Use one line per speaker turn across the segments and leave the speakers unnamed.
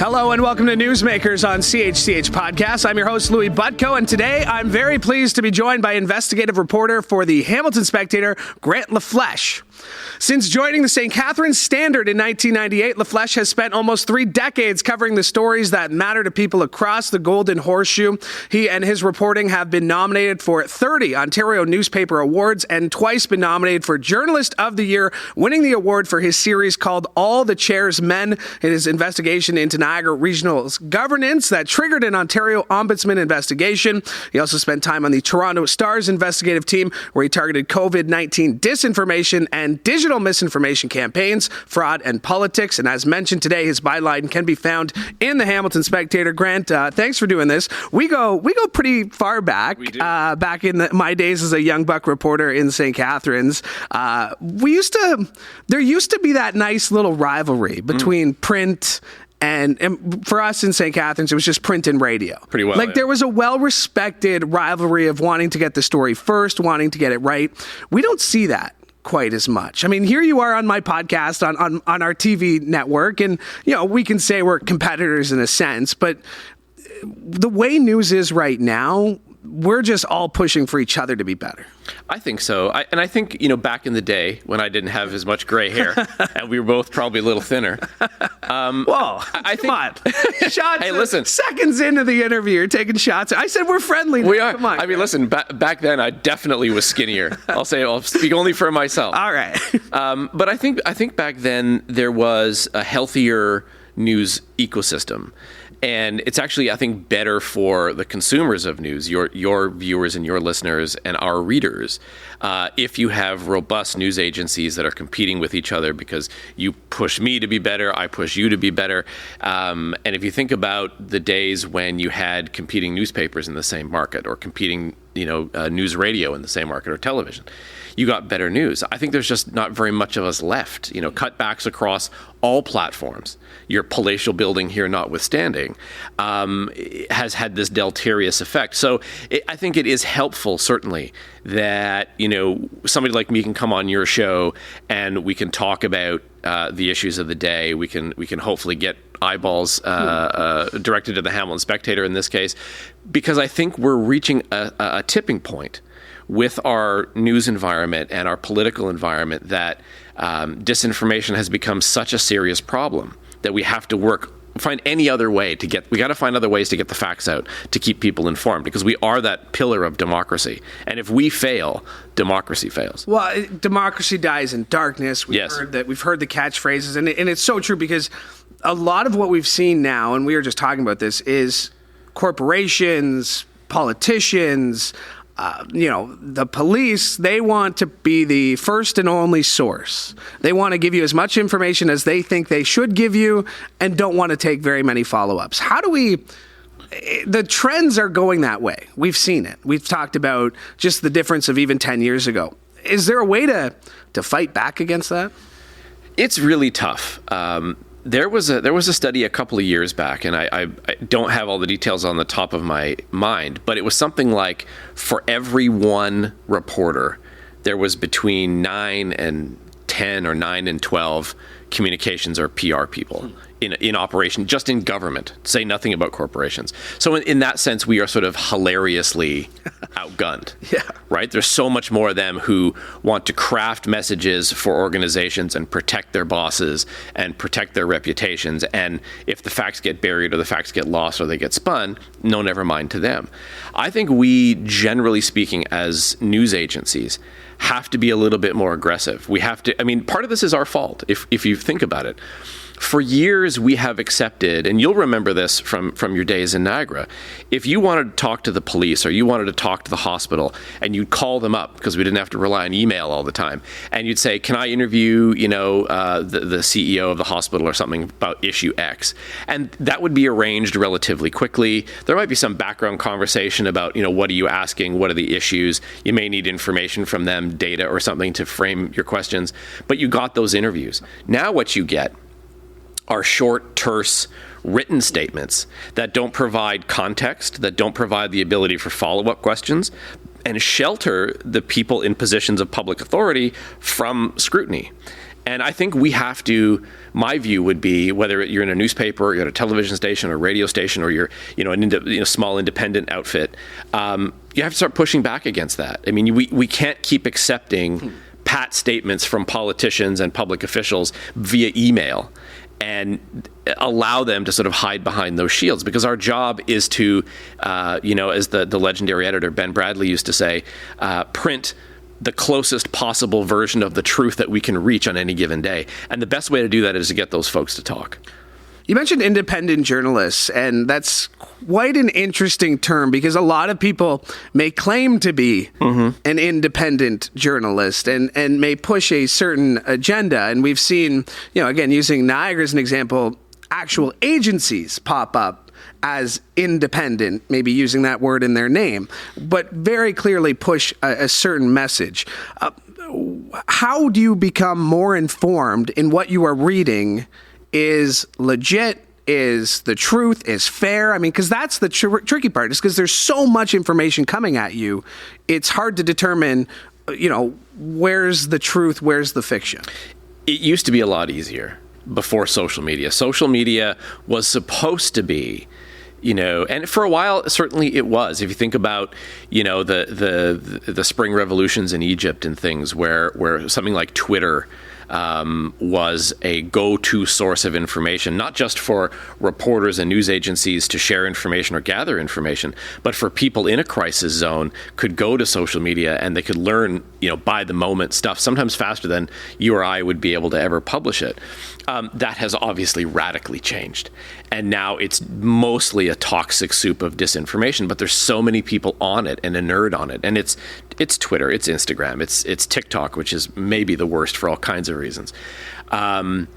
Hello and welcome to Newsmakers on CHCH Podcast. I'm your host, Louie Butko, and today I'm very pleased to be joined by investigative reporter for the Hamilton Spectator, Grant LaFleche. Since joining the St. Catharines Standard in 1998, LaFleche has spent almost 3 decades covering the stories that matter to people across the Golden Horseshoe. He and his reporting have been nominated for 30 Ontario Newspaper Awards and twice been nominated for Journalist of the Year, winning the award for his series called All the Chair's Men. It is investigation into Niagara Regional's governance that triggered an Ontario Ombudsman investigation. He also spent time on the Toronto Star's investigative team, where he targeted COVID-19 disinformation and digital misinformation campaigns, fraud, and politics. And as mentioned today, his byline can be found in the Hamilton Spectator. Grant, thanks for doing this. We go pretty far back. We do. Back in my days as a young buck reporter in St. Catharines, there used to be that nice little rivalry between print and for us in St. Catharines, it was just print and radio.
Pretty well.
There was a well-respected rivalry of wanting to get the story first, wanting to get it right. We don't see that quite as much. I mean, here you are on my podcast on our TV network, and we can say we're competitors in a sense, but the way news is right now, we're just all pushing for each other to be better.
I think so. I think, back in the day when I didn't have as much gray hair and we were both probably a little thinner.
Whoa, come on. Shots.
Hey, listen.
Seconds into the interview, you're taking shots. I said we're friendly now.
We are.
Come on.
I mean, listen, back then I definitely was skinnier. I'll speak only for myself.
All right.
But I think back then there was a healthier news ecosystem. And it's actually, I think, better for the consumers of news, your viewers and your listeners and our readers, if you have robust news agencies that are competing with each other because you push me to be better, I push you to be better. And if you think about the days when you had competing newspapers in the same market or competing, news radio in the same market or television, you got better news. I think there's just not very much of us left. Cutbacks across all platforms, your palatial building here notwithstanding, has had this deleterious effect. So I think it is helpful, certainly, that, somebody like me can come on your show and we can talk about the issues of the day. We can hopefully get eyeballs directed to the Hamilton Spectator in this case, because I think we're reaching a tipping point with our news environment and our political environment that disinformation has become such a serious problem that we have to find any other way we got to find other ways to get the facts out to keep people informed, because we are that pillar of democracy. And if we fail, democracy fails.
Well, democracy dies in darkness. We've
Yes.
heard that. We've heard the catchphrases, and it's so true, because a lot of what we've seen now, and we were just talking about this, is corporations, politicians, the police, they want to be the first and only source. They want to give you as much information as they think they should give you and don't want to take very many follow-ups. The trends are going that way. We've seen it. We've talked about just the difference of even 10 years ago. Is there a way to fight back against that?
It's really tough. There was a study a couple of years back, and I don't have all the details on the top of my mind, but it was something like for every one reporter, there was between 9 and 10 or 9 and 12 communications or PR people in operation, just in government, say nothing about corporations. So in that sense, we are sort of hilariously outgunned.
Yeah.
Right? There's so much more of them who want to craft messages for organizations and protect their bosses and protect their reputations. And if the facts get buried or the facts get lost or they get spun, no, never mind to them. I think we, generally speaking, as news agencies, have to be a little bit more aggressive. We have to, part of this is our fault, if you think about it. For years, we have accepted, and you'll remember this from your days in Niagara, if you wanted to talk to the police or you wanted to talk to the hospital and you'd call them up, because we didn't have to rely on email all the time, and you'd say, can I interview, the CEO of the hospital or something about issue X? And that would be arranged relatively quickly. There might be some background conversation about, what are you asking? What are the issues? You may need information from them, data or something to frame your questions, but you got those interviews. Now what you get are short, terse, written statements that don't provide context, that don't provide the ability for follow-up questions, and shelter the people in positions of public authority from scrutiny. And I think we have to, my view would be, whether you're in a newspaper, or you're at a television station or radio station, or you're, an small independent outfit, you have to start pushing back against that. I mean, we can't keep accepting pat statements from politicians and public officials via email and allow them to sort of hide behind those shields, because our job is to, as the legendary editor Ben Bradley used to say, print the closest possible version of the truth that we can reach on any given day. And the best way to do that is to get those folks to talk.
You mentioned independent journalists, and that's quite an interesting term, because a lot of people may claim to be an independent journalist and may push a certain agenda. And we've seen, again, using Niagara as an example, actual agencies pop up as independent, maybe using that word in their name, but very clearly push a certain message. How do you become more informed in what you are reading is legit, is the truth, is fair? I mean, because that's the tricky part, is because there's so much information coming at you. It's hard to determine, where's the truth, where's the fiction.
It used to be a lot easier before social media. Social media was supposed to be, and for a while, certainly it was. If you think about, the spring revolutions in Egypt and things where something like Twitter was a go-to source of information, not just for reporters and news agencies to share information or gather information, but for people in a crisis zone could go to social media and they could learn, by the moment stuff, sometimes faster than you or I would be able to ever publish it. That has obviously radically changed. And now it's mostly a toxic soup of disinformation, but there's so many people on it and a nerd on it. And it's Twitter, it's Instagram, it's TikTok, which is maybe the worst for all kinds of reasons. And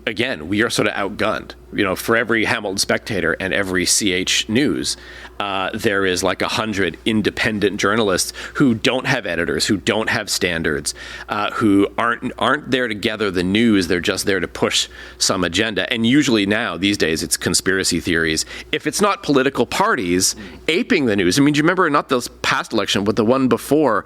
again, we are sort of outgunned. For every Hamilton Spectator and every CH News, there is like 100 independent journalists who don't have editors, who don't have standards, who aren't there to gather the news. They're just there to push some agenda. And usually now, these days, it's conspiracy theories. If it's not political parties aping the news. I mean, do you remember not this past election, but the one before,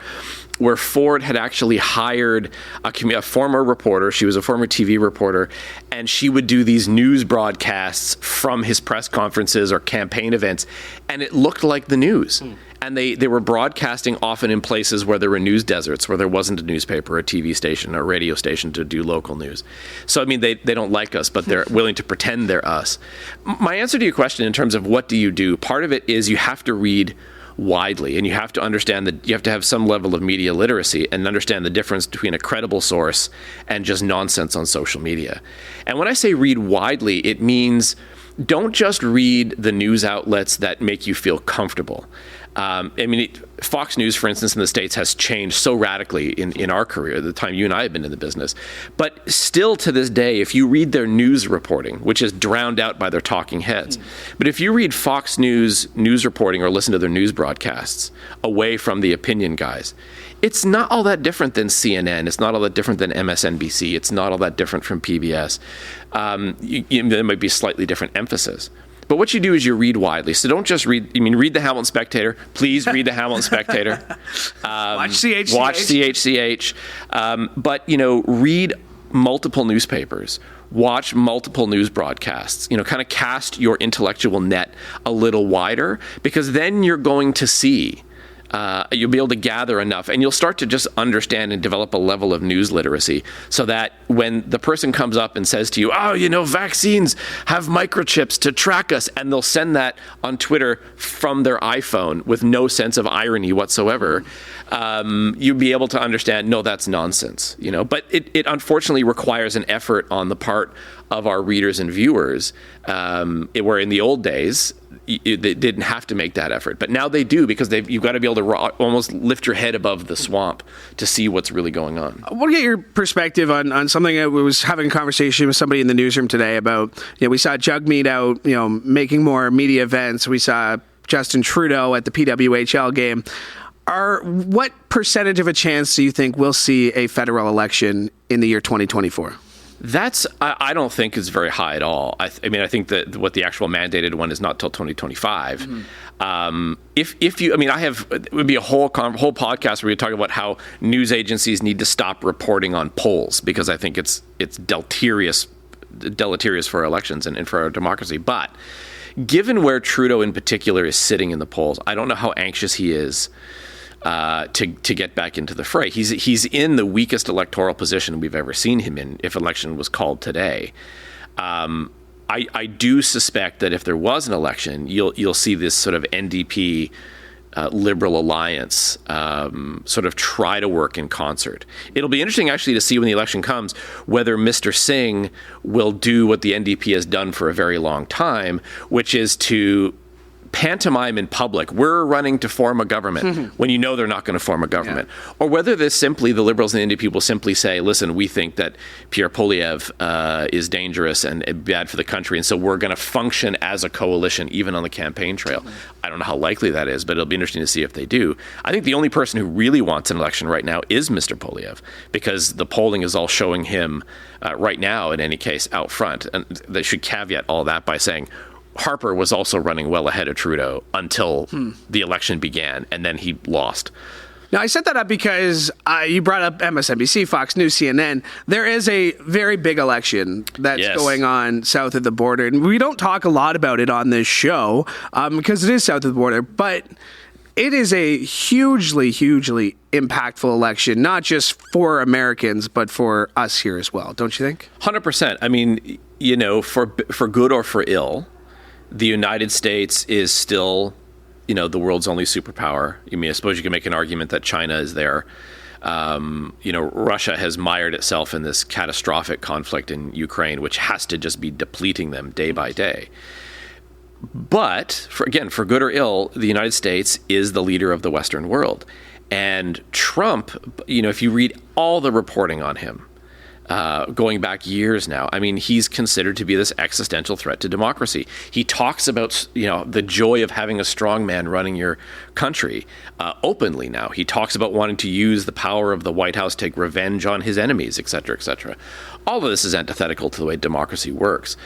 where Ford had actually hired a former reporter. She was a former TV reporter, and she would do these news broadcasts from his press conferences or campaign events, and it looked like the news. And they were broadcasting often in places where there were news deserts, where there wasn't a newspaper, a TV station, a radio station to do local news. So, I mean, they don't like us, but they're willing to pretend they're us. My answer to your question in terms of what do you do, part of it is you have to read widely, and you have to understand that you have to have some level of media literacy and understand the difference between a credible source and just nonsense on social media. And when I say read widely, it means don't just read the news outlets that make you feel comfortable. Fox News, for instance, in the States has changed so radically in our career, the time you and I have been in the business. But still to this day, if you read their news reporting, which is drowned out by their talking heads, but if you read Fox News reporting or listen to their news broadcasts away from the opinion guys, it's not all that different than CNN. It's not all that different than MSNBC. It's not all that different from PBS. There might be slightly different emphasis. But what you do is you read widely. So don't just read, read the Hamilton Spectator. Please read the Hamilton Spectator.
Watch CHCH.
Watch CHCH. But, read multiple newspapers. Watch multiple news broadcasts. Kind of cast your intellectual net a little wider, because then you're going to see you'll be able to gather enough, and you'll start to just understand and develop a level of news literacy, so that when the person comes up and says to you, vaccines have microchips to track us, and they'll send that on Twitter from their iPhone with no sense of irony whatsoever, you'll be able to understand, no, that's nonsense. But it unfortunately requires an effort on the part of our readers and viewers, where in the old days, they didn't have to make that effort, but now they do, because you've got to be able to almost lift your head above the swamp to see what's really going on. I
want to get your perspective on something. I was having a conversation with somebody in the newsroom today about, we saw Jugmeat out, making more media events. We saw Justin Trudeau at the PWHL game. What percentage of a chance do you think we'll see a federal election in the year 2024?
I don't think is very high at all. I think that what the actual mandated one is not till 2025. It would be a whole podcast where we talk about how news agencies need to stop reporting on polls, because I think it's deleterious for elections and for our democracy. But given where Trudeau in particular is sitting in the polls, I don't know how anxious he is to get back into the fray. He's in the weakest electoral position we've ever seen him in if election was called today. I do suspect that if there was an election, you'll see this sort of NDP Liberal alliance sort of try to work in concert. It'll be interesting actually to see when the election comes whether Mr. Singh will do what the NDP has done for a very long time, which is to pantomime in public, we're running to form a government, when you know they're not going to form a government. Yeah. Or whether the Liberals and the NDP will simply say, listen, we think that Pierre Poilievre is dangerous and bad for the country, and so we're going to function as a coalition, even on the campaign trail. I don't know how likely that is, but it'll be interesting to see if they do. I think the only person who really wants an election right now is Mr. Poilievre, because the polling is all showing him right now, in any case, out front. And they should caveat all that by saying, Harper was also running well ahead of Trudeau until the election began, and then he lost.
Now, I set that up because you brought up MSNBC, Fox News, CNN. There is a very big election that's going on south of the border, and we don't talk a lot about it on this show because it is south of the border, but it is a hugely, hugely impactful election, not just for Americans, but for us here as well, don't you think?
100%. I mean, for good or for ill, the United States is still, the world's only superpower. I suppose you can make an argument that China is there. Russia has mired itself in this catastrophic conflict in Ukraine, which has to just be depleting them day by day. But, for good or ill, the United States is the leader of the Western world. And Trump, if you read all the reporting on him, going back years now, he's considered to be this existential threat to democracy. He talks about, the joy of having a strong man running your country openly now. He talks about wanting to use the power of the White House to take revenge on his enemies, et cetera, et cetera. All of this is antithetical to the way democracy works.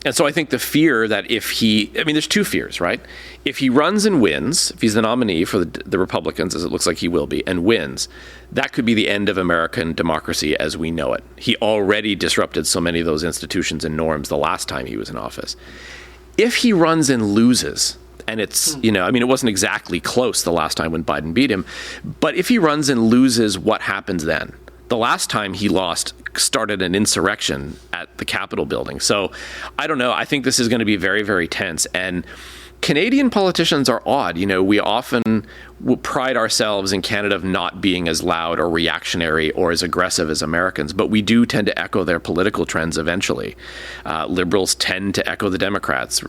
And so I think the fear that there's two fears, right? If he runs and wins, if he's the nominee for the Republicans, as it looks like he will be, and wins, that could be the end of American democracy as we know it. He already disrupted so many of those institutions and norms the last time he was in office. If he runs and loses, and it's, it wasn't exactly close the last time when Biden beat him, but if he runs and loses, what happens then? The last time he lost started an insurrection at the Capitol building. So I don't know. I think this is going to be very, very tense. And Canadian politicians are odd. We often will pride ourselves in Canada of not being as loud or reactionary or as aggressive as Americans, but we do tend to echo their political trends eventually. Liberals tend to echo the Democrats.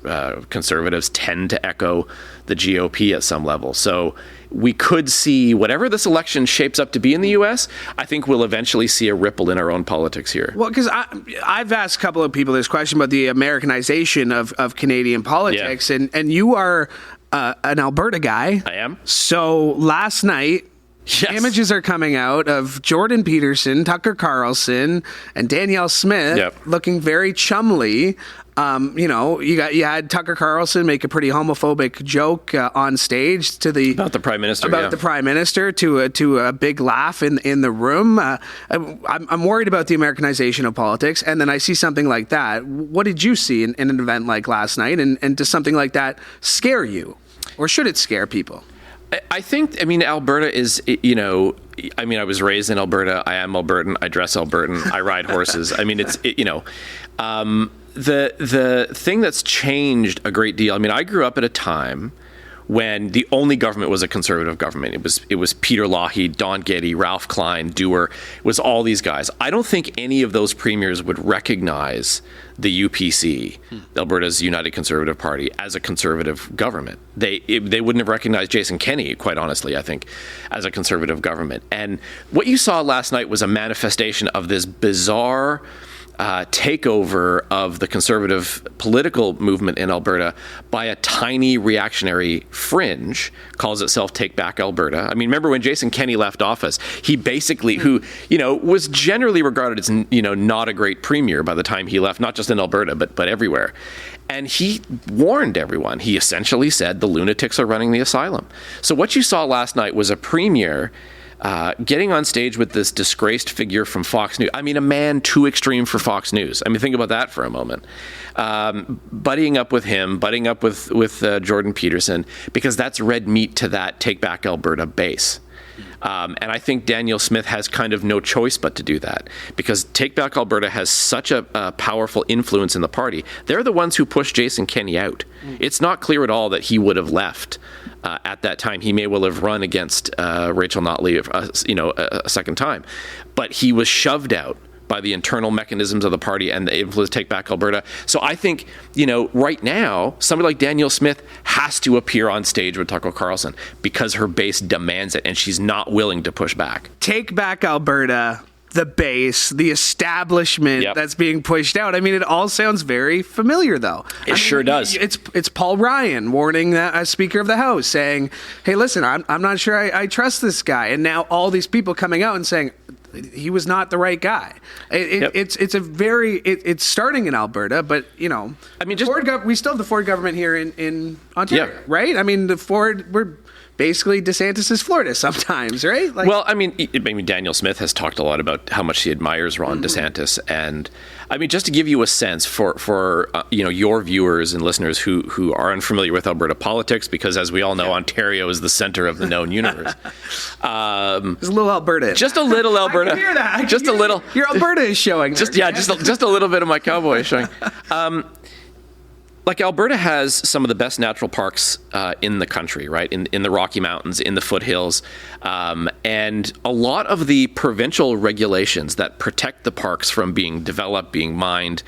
Conservatives tend to echo the GOP at some level. So we could see whatever this election shapes up to be in the U.S., I think we'll eventually see a ripple in our own politics here.
Well, because I've asked a couple of people this question about the Americanization of Canadian politics, and you are an Alberta guy.
I am.
So last night, images are coming out of Jordan Peterson, Tucker Carlson, and Danielle Smith looking very chumly. You had Tucker Carlson make a pretty homophobic joke on stage
about the prime minister.
To a big laugh in the room. I'm worried about the Americanization of politics, and then I see something like that. What did you see in an event like last night, and does something like that scare you, or should it scare people?
I think, Alberta is, I was raised in Alberta. I am Albertan. I dress Albertan. I ride horses. The thing that's changed a great deal. I grew up at a time when the only government was a conservative government. It was Peter Lougheed, Don Getty, Ralph Klein, Dewar. It was all these guys. I don't think any of those premiers would recognize the UPC, Alberta's United Conservative Party, as a conservative government. They wouldn't have recognized Jason Kenney, quite honestly, I think, as a conservative government. And what you saw last night was a manifestation of this bizarre takeover of the conservative political movement in Alberta by a tiny reactionary fringe, calls itself Take Back Alberta. I mean, remember when Jason Kenney left office, he basically, who, was generally regarded as, not a great premier by the time he left, not just in Alberta, but everywhere. And he warned everyone. He essentially said the lunatics are running the asylum. So what you saw last night was a premier getting on stage with this disgraced figure from Fox News. I mean, a man too extreme for Fox News. I mean, think about that for a moment. Buddying up with him, buddying up with Jordan Peterson, because that's red meat to that Take Back Alberta base. And I think Danielle Smith has kind of no choice but to do that, because Take Back Alberta has such a powerful influence in the party. They're the ones who pushed Jason Kenney out. It's not clear at all that he would have left at that time. He may well have run against Rachel Notley, a second time, but he was shoved out by the internal mechanisms of the party and the influence Take Back Alberta. So I think, right now, somebody like Danielle Smith has to appear on stage with Tucker Carlson because her base demands it, and she's not willing to push back.
Take Back Alberta, the base, the establishment that's being pushed out. I mean, it all sounds very familiar, though.
It sure does.
It's Paul Ryan warning that Speaker of the House, saying, "Hey, listen, I'm not sure I trust this guy." And now all these people coming out and saying he was not the right guy. It's starting in Alberta, but I mean, we still have the Ford government here in Ontario, right? I mean, we're basically DeSantis' Florida sometimes, right?
Well, I mean, Danielle Smith has talked a lot about how much she admires Ron DeSantis, and I mean, just to give you a sense for your viewers and listeners who are unfamiliar with Alberta politics, because as we all know, Ontario is the center of the known universe.
There's a little Alberta.
Just a little Alberta.
I can hear that.
Just a little.
Your Alberta is showing.
Just a little bit of my cowboy is showing. Alberta has some of the best natural parks in the country, right? In the Rocky Mountains, in the foothills. And a lot of the provincial regulations that protect the parks from being developed, being mined,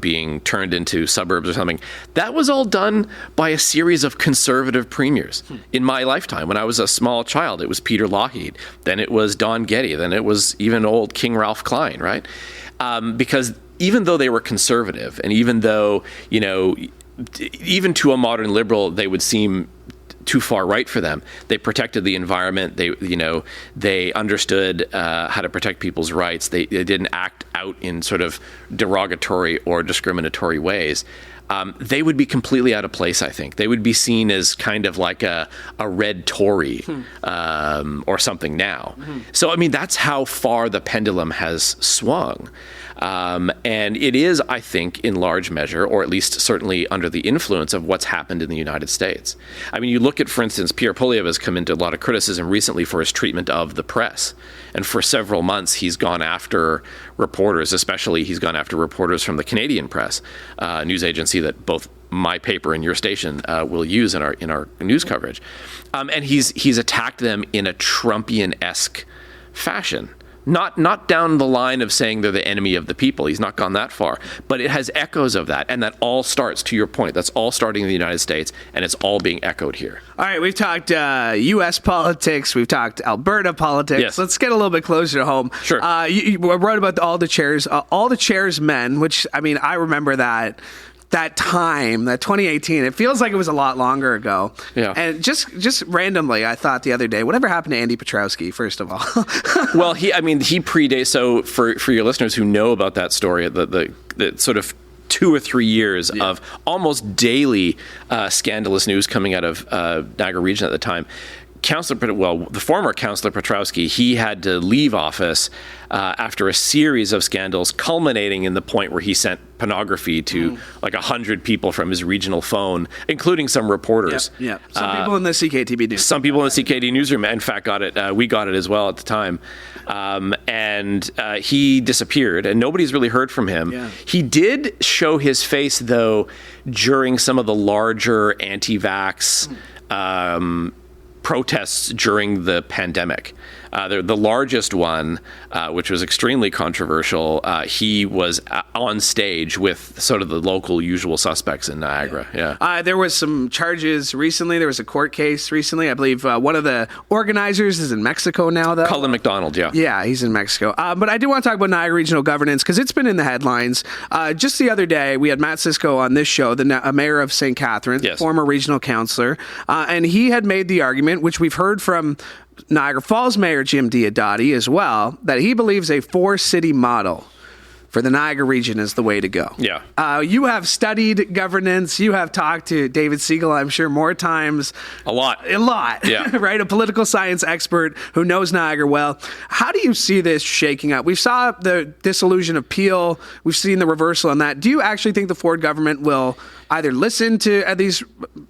being turned into suburbs or something, that was all done by a series of conservative premiers in my lifetime. When I was a small child, it was Peter Lougheed. Then it was Don Getty. Then it was even old King Ralph Klein, right? Because even though they were conservative, and even though, even to a modern liberal, they would seem too far right for them, they protected the environment. They understood how to protect people's rights. They didn't act out in sort of derogatory or discriminatory ways. They would be completely out of place, I think. They would be seen as kind of like a red Tory or something now. So, I mean, that's how far the pendulum has swung. And it is, I think, in large measure, or at least certainly under the influence of what's happened in the United States. I mean, you look at, for instance, Pierre Poilievre has come into a lot of criticism recently for his treatment of the press. And for several months, he's gone after reporters, especially he's gone after reporters from the Canadian press, news agency that both my paper and your station will use in our news coverage. And he's attacked them in a Trumpian-esque fashion. Not down the line of saying they're the enemy of the people. He's not gone that far. But it has echoes of that. And that all starts, to your point, that's all starting in the United States, and it's all being echoed here.
All right, we've talked U.S. politics. We've talked Alberta politics.
Yes.
Let's get a little bit closer to home.
Sure.
You wrote about all the chairs men, which, I mean, I remember that time, that 2018, it feels like it was a lot longer ago. Yeah. And just randomly, I thought the other day, whatever happened to Andy Petrowski, first of all?
Well, he predates. So for your listeners who know about that story, the sort of 2 or 3 years of almost daily scandalous news coming out of Niagara region at the time. The former Councillor Petrowski, he had to leave office after a series of scandals, culminating in the point where he sent pornography to like 100 people from his regional phone, including some reporters.
Yeah. Some people in the CKTB news.
Some people in the CKD newsroom, in fact, got it. We got it as well at the time. And he disappeared, and nobody's really heard from him. Yeah. He did show his face, though, during some of the larger anti-vax protests during the pandemic. The largest one, which was extremely controversial, he was on stage with sort of the local usual suspects in Niagara. Yeah.
There was some charges recently. There was a court case recently. I believe one of the organizers is in Mexico now, though.
Cullen McDonald, yeah.
Yeah, he's in Mexico. But I do want to talk about Niagara regional governance because it's been in the headlines. Just the other day, we had Matt Cisco on this show, the mayor of St. Catharines,
yes,
former regional councillor, and he had made the argument, which we've heard from Niagara Falls Mayor Jim Diodati as well, that he believes a 4-city model for the Niagara region is the way to go.
Yeah.
You have studied governance. You have talked to David Siegel, I'm sure, more times.
A lot.
Yeah. Right? A political science expert who knows Niagara well. How do you see this shaking up? We saw the dissolution of Peel. We've seen the reversal on that. Do you actually think the Ford government will either listen to at least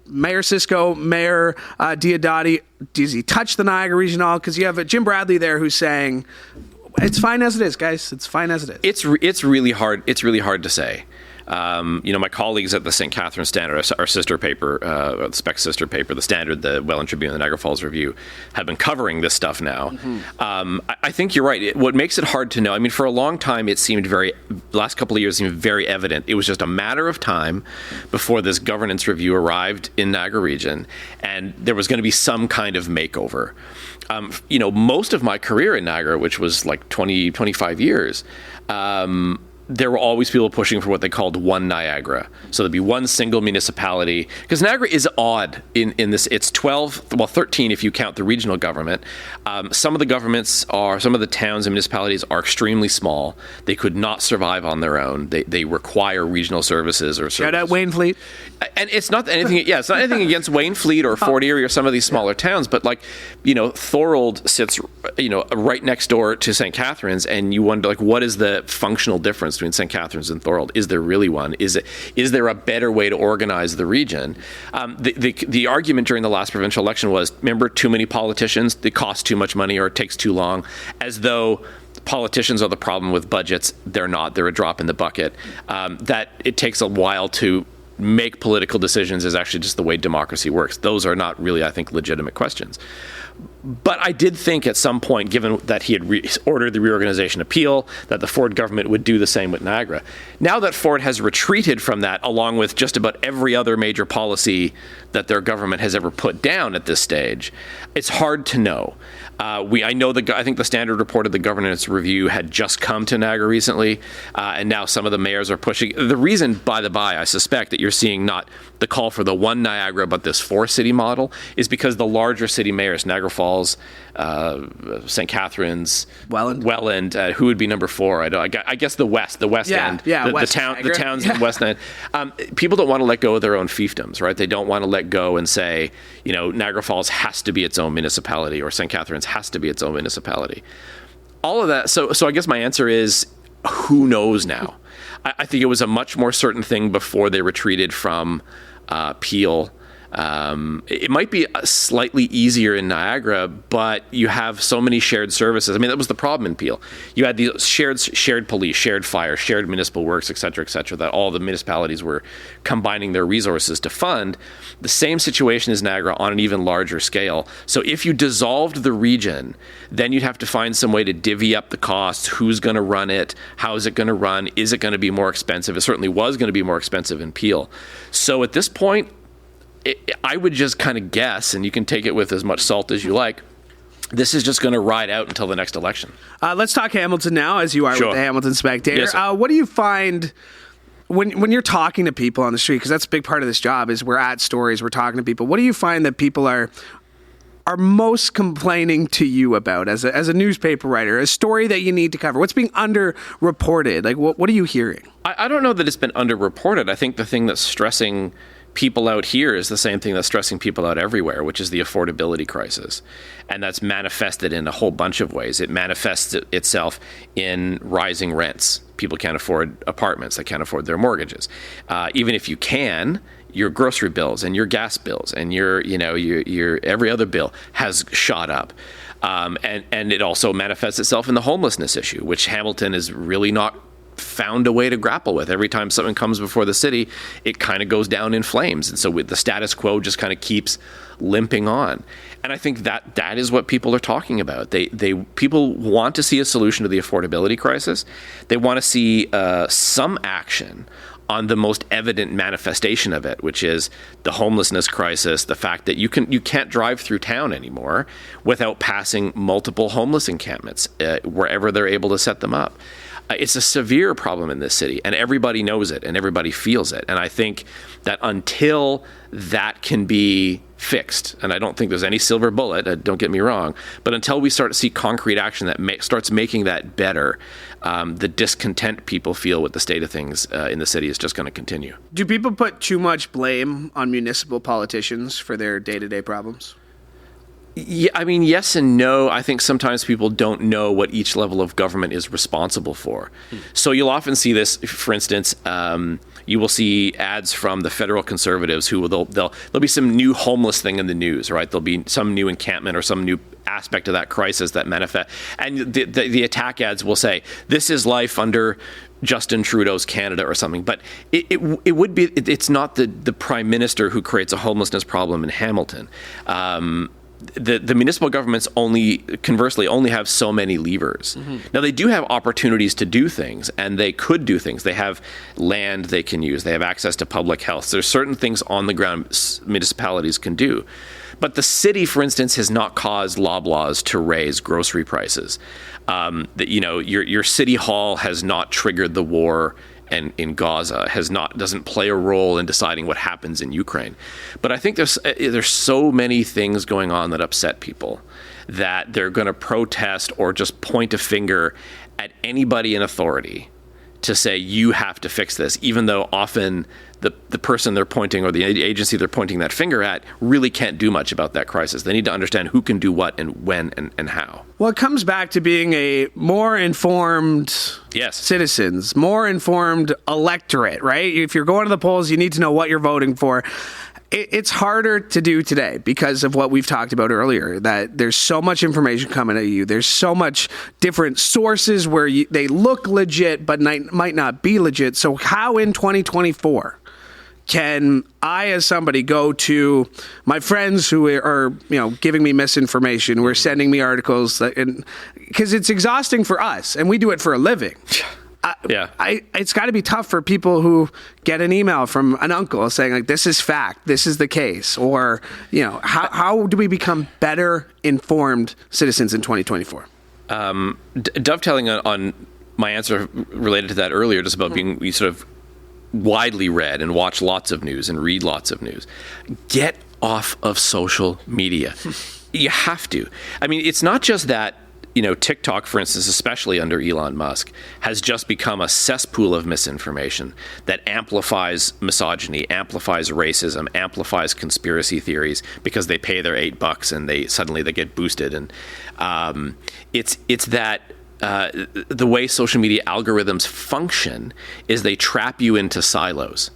Mayor Cisco, Mayor Diodati? Does he touch the Niagara region at all? Because you have Jim Bradley there who's saying, it's fine as it is, guys. It's fine as it is.
It's really hard. It's really hard to say. My colleagues at the St. Catharines Standard, our sister paper, the Spec sister paper, the Standard, the Welland Tribune, the Niagara Falls Review, have been covering this stuff now. Mm-hmm. I think you're right. What makes it hard to know, I mean, for a long time, it seemed last couple of years seemed very evident. It was just a matter of time before this governance review arrived in Niagara region, and there was going to be some kind of makeover. Most of my career in Niagara, which was like 25 years, there were always people pushing for what they called one Niagara. So there'd be one single municipality. Because Niagara is odd in this. It's 13 if you count the regional government. Some of the towns and municipalities are extremely small. They could not survive on their own. They require regional services or services.
Shout out Waynfleet.
And it's not anything. Yeah, it's not anything against Waynfleet or Fort Erie or some of these smaller towns. But Thorold sits, right next door to St. Catharines, and you wonder what is the functional difference between St. Catharines and Thorold? Is there really one? Is there a better way to organize the region? The argument during the last provincial election was, remember, too many politicians, it costs too much money or it takes too long, as though politicians are the problem with budgets. They're not. They're a drop in the bucket. That it takes a while to make political decisions is actually just the way democracy works. Those are not really, I think, legitimate questions. But I did think at some point, given that he had ordered the reorganization appeal, that the Ford government would do the same with Niagara. Now that Ford has retreated from that, along with just about every other major policy that their government has ever put down at this stage, it's hard to know. I think the Standard reported the governance review had just come to Niagara recently, and now some of the mayors are pushing. The reason, by the by, I suspect that you're seeing not the call for the one Niagara, but this 4-city model, is because the larger city mayors, Niagara Falls, St. Catharines, Welland, who would be number 4? I guess the West End, the towns in the West End. People don't want to let go of their own fiefdoms, right? They don't want to let go and say, Niagara Falls has to be its own municipality, or St. Catharines has to be its own municipality. All of that. So I guess my answer is, who knows now? I think it was a much more certain thing before they retreated from Peel. It might be slightly easier in Niagara, but you have so many shared services. I mean, that was the problem in Peel. You had these shared police, shared fire, shared municipal works, et cetera, that all the municipalities were combining their resources to fund. The same situation is Niagara on an even larger scale. So if you dissolved the region, then you'd have to find some way to divvy up the costs. Who's going to run it? How is it going to run? Is it going to be more expensive? It certainly was going to be more expensive in Peel. So at this point, I would just kind of guess, and you can take it with as much salt as you like, this is just going to ride out until the next election.
Let's talk Hamilton now, as you are with the Hamilton Spectator.
Yes,
what do you find when you're talking to people on the street? Because that's a big part of this job, is we're at stories, we're talking to people. What do you find that people are most complaining to you about as a newspaper writer, a story that you need to cover? What's being underreported? Like, what are you hearing?
I don't know that it's been underreported. I think the thing that's stressing people out here is the same thing that's stressing people out everywhere, which is the affordability crisis. And that's manifested in a whole bunch of ways. It manifests itself in rising rents. People can't afford apartments. They can't afford their mortgages. Even if you can, your grocery bills and your gas bills and your every other bill has shot up. And it also manifests itself in the homelessness issue, which Hamilton is really not found a way to grapple with. Every time something comes before the city, it kind of goes down in flames. And so with the status quo just kind of keeps limping on. And I think that is what people are talking about. People want to see a solution to the affordability crisis. They want to see some action on the most evident manifestation of it, which is the homelessness crisis, the fact that you can't drive through town anymore without passing multiple homeless encampments wherever they're able to set them up. It's a severe problem in this city, and everybody knows it, and everybody feels it. And I think that until that can be fixed, and I don't think there's any silver bullet, don't get me wrong, but until we start to see concrete action that starts making that better, the discontent people feel with the state of things in the city is just going to continue.
Do people put too much blame on municipal politicians for their day-to-day problems?
Yeah, I mean, yes and no. I think sometimes people don't know what each level of government is responsible for. So you'll often see this, for instance, you will see ads from the federal conservatives who there'll be some new homeless thing in the news, right? There'll be some new encampment or some new aspect of that crisis that manifest. And the attack ads will say, this is life under Justin Trudeau's Canada or something. But it's not the prime minister who creates a homelessness problem in Hamilton. The municipal governments conversely only have so many levers. Mm-hmm. Now, they do have opportunities to do things, and they could do things. They have land they can use. They have access to public health. There's certain things on the ground municipalities can do. But the city, for instance, has not caused Loblaws to raise grocery prices. Your city hall has not triggered the war and in Gaza, doesn't play a role in deciding what happens in Ukraine. But I think there's so many things going on that upset people that they're going to protest or just point a finger at anybody in authority to say, you have to fix this, even though often the person they're pointing or the agency they're pointing that finger at really can't do much about that crisis. They need to understand who can do what and when and how.
Well, it comes back to being a more informed citizens, more informed electorate, right? If you're going to the polls, you need to know what you're voting for. It's harder to do today because of what we've talked about earlier, that there's so much information coming at you. There's so much different sources where they look legit but might not be legit. So how in 2024 can I, as somebody, go to my friends who are, giving me misinformation, who are sending me articles, because it's exhausting for us, and we do it for a living. It's got to be tough for people who get an email from an uncle saying, like, this is fact, this is the case, or, how do we become better informed citizens in 2024?
Dovetailing on my answer related to that earlier, just about being sort of widely read and watch lots of news and read lots of news. Get off of social media. You have to. I mean, it's not just that, TikTok, for instance, especially under Elon Musk, has just become a cesspool of misinformation that amplifies misogyny, amplifies racism, amplifies conspiracy theories because they pay their $8 and they suddenly get boosted. And it's that the way social media algorithms function is they trap you into silos.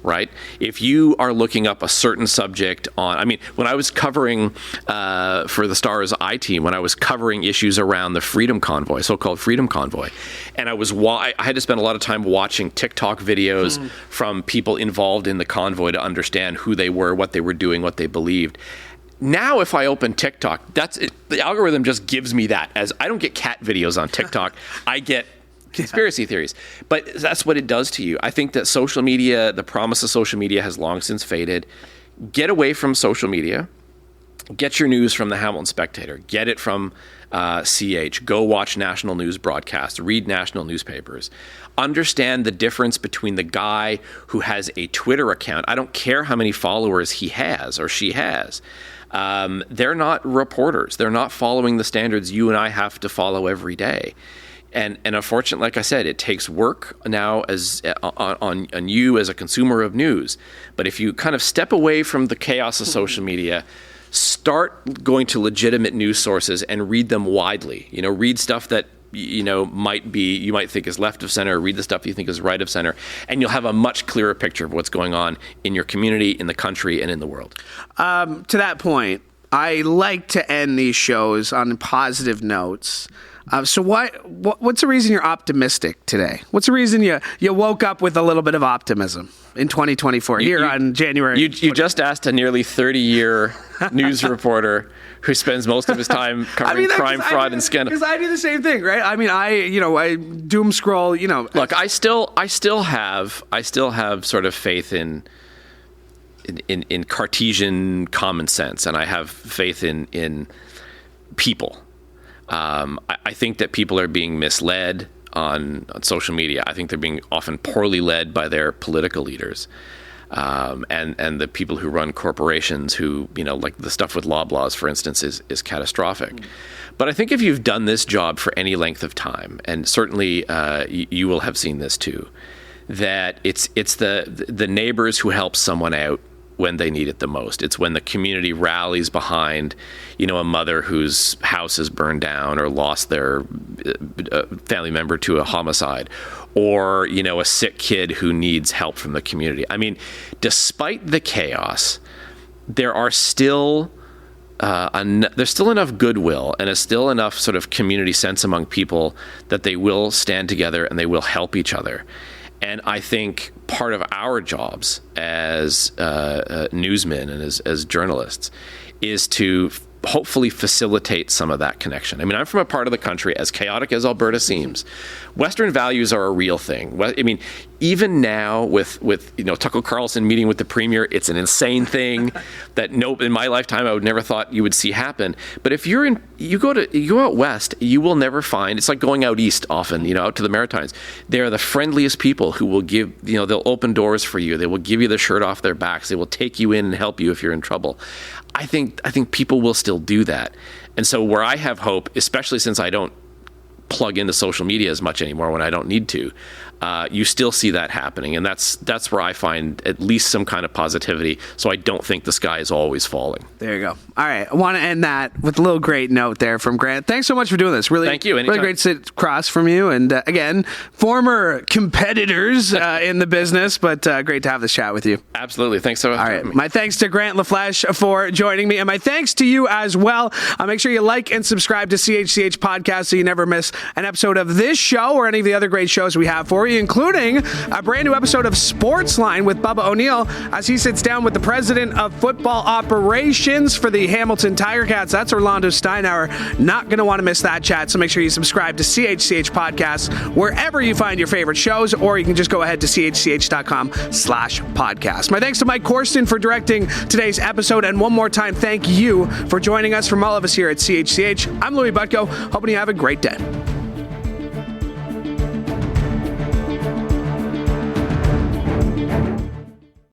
Right? If you are looking up a certain subject when I was covering for the Star's I-Team, when I was covering issues around the Freedom Convoy, so-called Freedom Convoy, and I had to spend a lot of time watching TikTok videos from people involved in the convoy to understand who they were, what they were doing, what they believed. Now, if I open TikTok, that's it. The algorithm just gives me that. As I don't get cat videos on TikTok, I get conspiracy theories. But that's what it does to you. I think that social media, the promise of social media has long since faded. Get away from social media. Get your news from the Hamilton Spectator. Get it from CH. Go watch national news broadcasts. Read national newspapers. Understand the difference between the guy who has a Twitter account. I don't care how many followers he has or she has. They're not reporters. They're not following the standards you and I have to follow every day. And unfortunately, like I said, it takes work now on you as a consumer of news. But if you kind of step away from the chaos of social media, start going to legitimate news sources and read them widely. Read stuff that you might think is left of center. Read the stuff you think is right of center, and you'll have a much clearer picture of what's going on in your community, in the country, and in the world.
To that point, I like to end these shows on positive notes. So what's the reason you're optimistic today? What's the reason you woke up with a little bit of optimism in 2024 on January?
You just asked a nearly 30-year news reporter who spends most of his time covering crime, fraud, and scandal.
Because I do the same thing, right? I mean, I doom scroll.
Look, I still have sort of faith in Cartesian common sense, and I have faith in people. I think that people are being misled on social media. I think they're being often poorly led by their political leaders, and the people who run corporations who, like the stuff with Loblaws, for instance, is catastrophic. But I think if you've done this job for any length of time, and certainly you will have seen this too, that it's the neighbors who help someone out when they need it the most. It's when the community rallies behind, a mother whose house is burned down or lost their family member to a homicide, or, a sick kid who needs help from the community. I mean, despite the chaos, there are still there's still enough goodwill and there's still enough sort of community sense among people that they will stand together and they will help each other. And I think part of our jobs as newsmen and as journalists is to hopefully facilitate some of that connection. I mean, I'm from a part of the country, as chaotic as Alberta seems, Western values are a real thing. I mean, even now with Tucker Carlson meeting with the Premier, it's an insane thing that in my lifetime I would never thought you would see happen. But if you go out west, you will never find. It's like going out east often, out to the Maritimes. They are the friendliest people who will give. They'll open doors for you. They will give you the shirt off their backs. They will take you in and help you if you're in trouble. I think people will still do that. And so where I have hope, especially since I don't plug into social media as much anymore when I don't need to, you still see that happening. And that's where I find at least some kind of positivity. So I don't think the sky is always falling.
There you go. All right. I want to end that with a little great note there from Grant. Thanks so much for doing this. Really,
thank you. Anytime.
Really great to sit across from you. And again, former competitors in the business, but great to have this chat with you.
Absolutely. Thanks so much.
All right. My thanks to Grant LaFleche for joining me, and my thanks to you as well. Make sure you like and subscribe to CHCH Podcast so you never miss an episode of this show or any of the other great shows we have for you, including a brand new episode of Sportsline with Bubba O'Neill as he sits down with the president of football operations for the Hamilton Tiger Cats. That's Orlando Steinauer. Not going to want to miss that chat, so make sure you subscribe to CHCH Podcasts wherever you find your favorite shows, or you can just go ahead to chch.com/podcast. My thanks to Mike Corsten for directing today's episode, and one more time, thank you for joining us from all of us here at CHCH. I'm Louie Butko, hoping you have a great day.